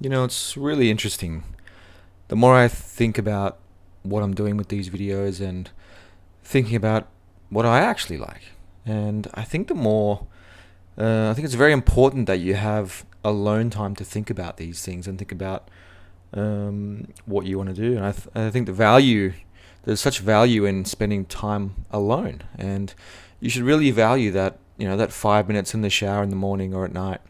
It's really interesting. The more I think about what I'm doing with these videos and thinking about what I actually like, and I think I think it's very important that you have alone time to think about these things and think about what you want to do. And I think there's such value in spending time alone, and you should really value that. That 5 minutes in the shower in the morning or at night,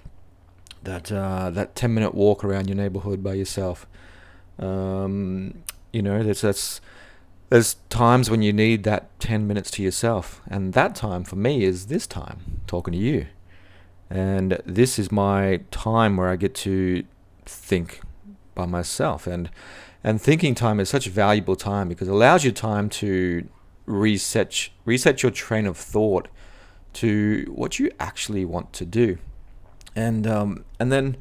that 10-minute walk around your neighborhood by yourself. There's times when you need that 10 minutes to yourself, and that time for me is this time talking to you. And this is my time where I get to think by myself, and thinking time is such a valuable time because it allows you time to reset your train of thought to what you actually want to do. And then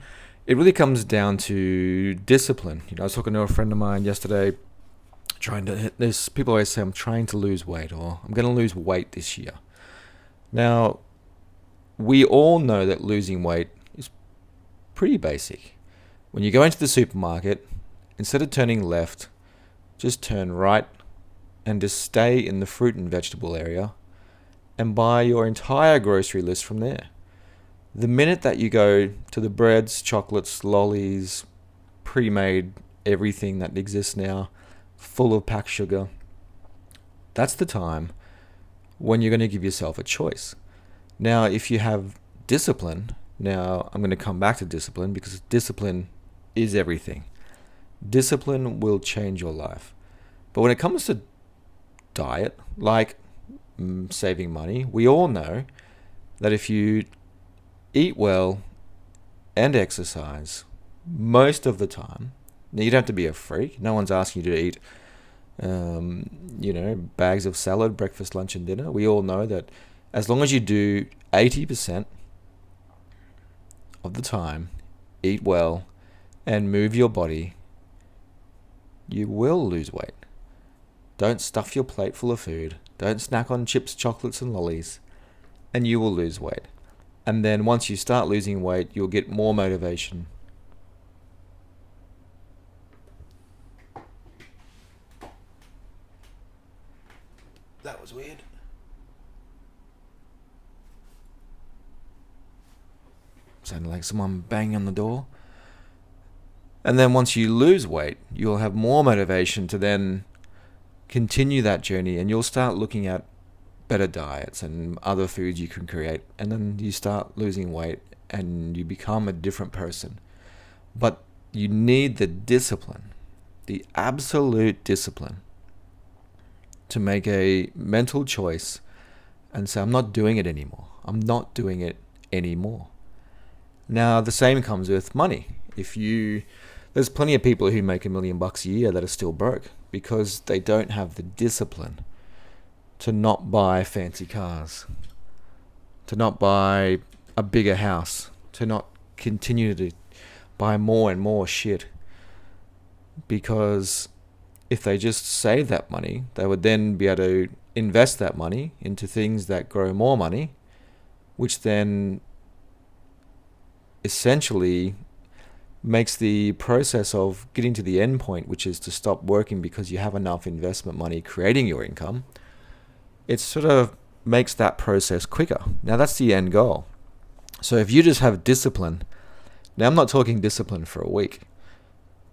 it really comes down to discipline. I was talking to a friend of mine yesterday, trying to. There's people always say I'm trying to lose weight or I'm going to lose weight this year. Now, we all know that losing weight is pretty basic. When you go into the supermarket, instead of turning left, just turn right and just stay in the fruit and vegetable area and buy your entire grocery list from there. The minute that you go to the breads, chocolates, lollies, pre-made everything that exists now, full of packed sugar, that's the time when you're going to give yourself a choice. Now, if you have discipline, now I'm going to come back to discipline because discipline is everything. Discipline will change your life. But when it comes to diet, like saving money, we all know that if you eat well and exercise most of the time, now you don't have to be a freak. No one's asking you to eat, bags of salad, breakfast, lunch, and dinner. We all know that as long as you do 80% of the time, eat well, and move your body, you will lose weight. Don't stuff your plate full of food. Don't snack on chips, chocolates, and lollies, and you will lose weight. And then once you start losing weight, you'll get more motivation. That was weird. Sounded like someone banging on the door. And then once you lose weight, you'll have more motivation to then continue that journey, and you'll start looking at better diets and other foods you can create. And then you start losing weight and you become a different person. But you need the discipline, the absolute discipline, to make a mental choice and say, I'm not doing it anymore. I'm not doing it anymore. Now, the same comes with money. There's plenty of people who make $1 million a year that are still broke because they don't have the discipline to not buy fancy cars, to not buy a bigger house, to not continue to buy more and more shit. Because if they just save that money, they would then be able to invest that money into things that grow more money, which then essentially makes the process of getting to the end point, which is to stop working because you have enough investment money creating your income, it sort of makes that process quicker. Now that's the end goal. So if you just have discipline, now I'm not talking discipline for a week.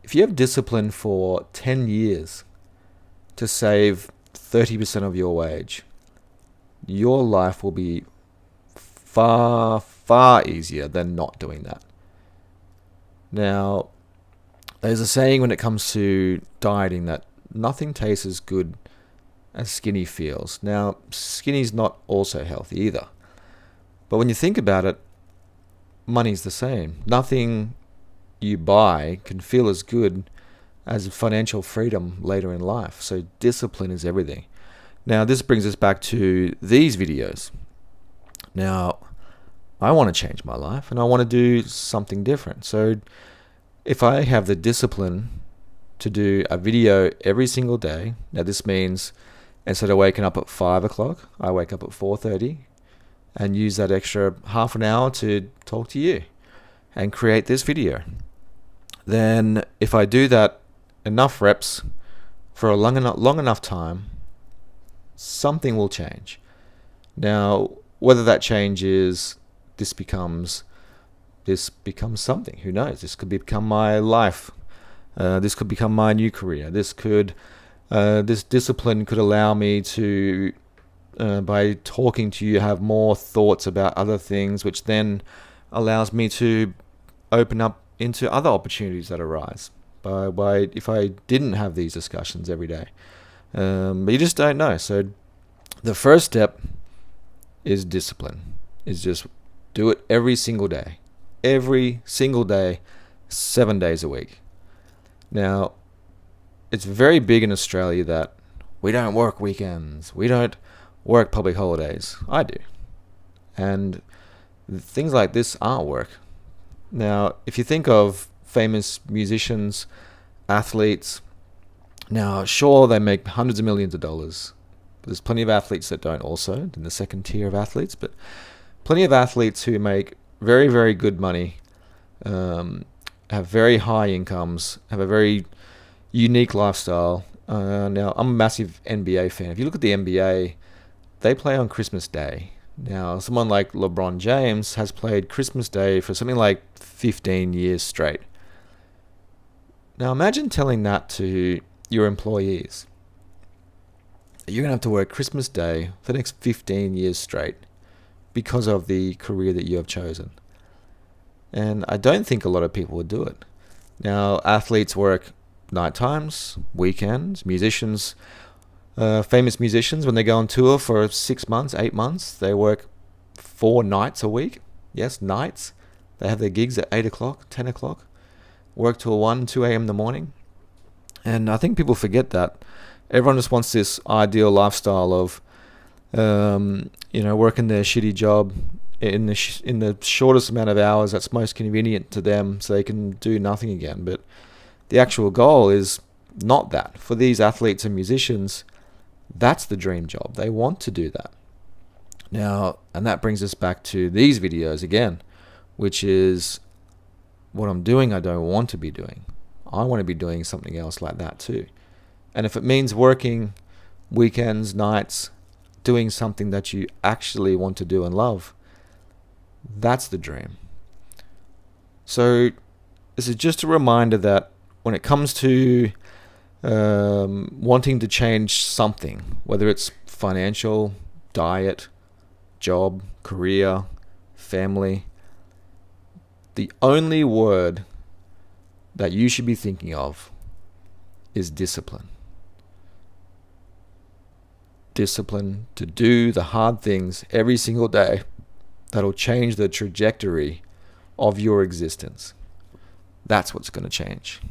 If you have discipline for 10 years to save 30% of your wage, your life will be far, far easier than not doing that. Now, there's a saying when it comes to dieting that nothing tastes as good as skinny feels. Now, skinny's not also healthy either. But when you think about it, money's the same. Nothing you buy can feel as good as financial freedom later in life. So discipline is everything. Now, this brings us back to these videos. Now, I want to change my life and I want to do something different. So if I have the discipline to do a video every single day, now this means instead of waking up at 5 o'clock, I wake up at 4:30 and use that extra half an hour to talk to you and create this video. then if I do that enough reps for a long enough time, something will change. Now, whether that change is this becomes something, who knows? This could become my life. This could become my new career. This discipline could allow me to, by talking to you, have more thoughts about other things, which then allows me to open up into other opportunities that arise. By if I didn't have these discussions every day, but you just don't know. So the first step is discipline. Is just do it every single day, 7 days a week. Now, it's very big in Australia that we don't work weekends. We don't work public holidays. I do. And things like this aren't work. Now, if you think of famous musicians, athletes, now, sure, they make hundreds of millions of dollars. But there's plenty of athletes that don't also, in the second tier of athletes, but plenty of athletes who make very, very good money, have very high incomes, have a very unique lifestyle. Now, I'm a massive NBA fan. If you look at the NBA, they play on Christmas Day. Now, someone like LeBron James has played Christmas Day for something like 15 years straight. Now, imagine telling that to your employees. You're going to have to work Christmas Day for the next 15 years straight because of the career that you have chosen. And I don't think a lot of people would do it. Now, athletes work night times, weekends, musicians, famous musicians, when they go on tour for 6 months, 8 months, they work 4 nights a week. Yes, nights. They have their gigs at 8 o'clock, 10 o'clock, work till 1, 2 a.m. in the morning. And I think people forget that. Everyone just wants this ideal lifestyle of, working their shitty job in the shortest amount of hours that's most convenient to them so they can do nothing again. But the actual goal is not that. For these athletes and musicians, that's the dream job. They want to do that. Now, and that brings us back to these videos again, which is what I'm doing I don't want to be doing. I want to be doing something else like that too. And if it means working weekends, nights, doing something that you actually want to do and love, that's the dream. So this is just a reminder that when it comes to wanting to change something, whether it's financial, diet, job, career, family, the only word that you should be thinking of is discipline. Discipline to do the hard things every single day that'll change the trajectory of your existence. That's what's going to change.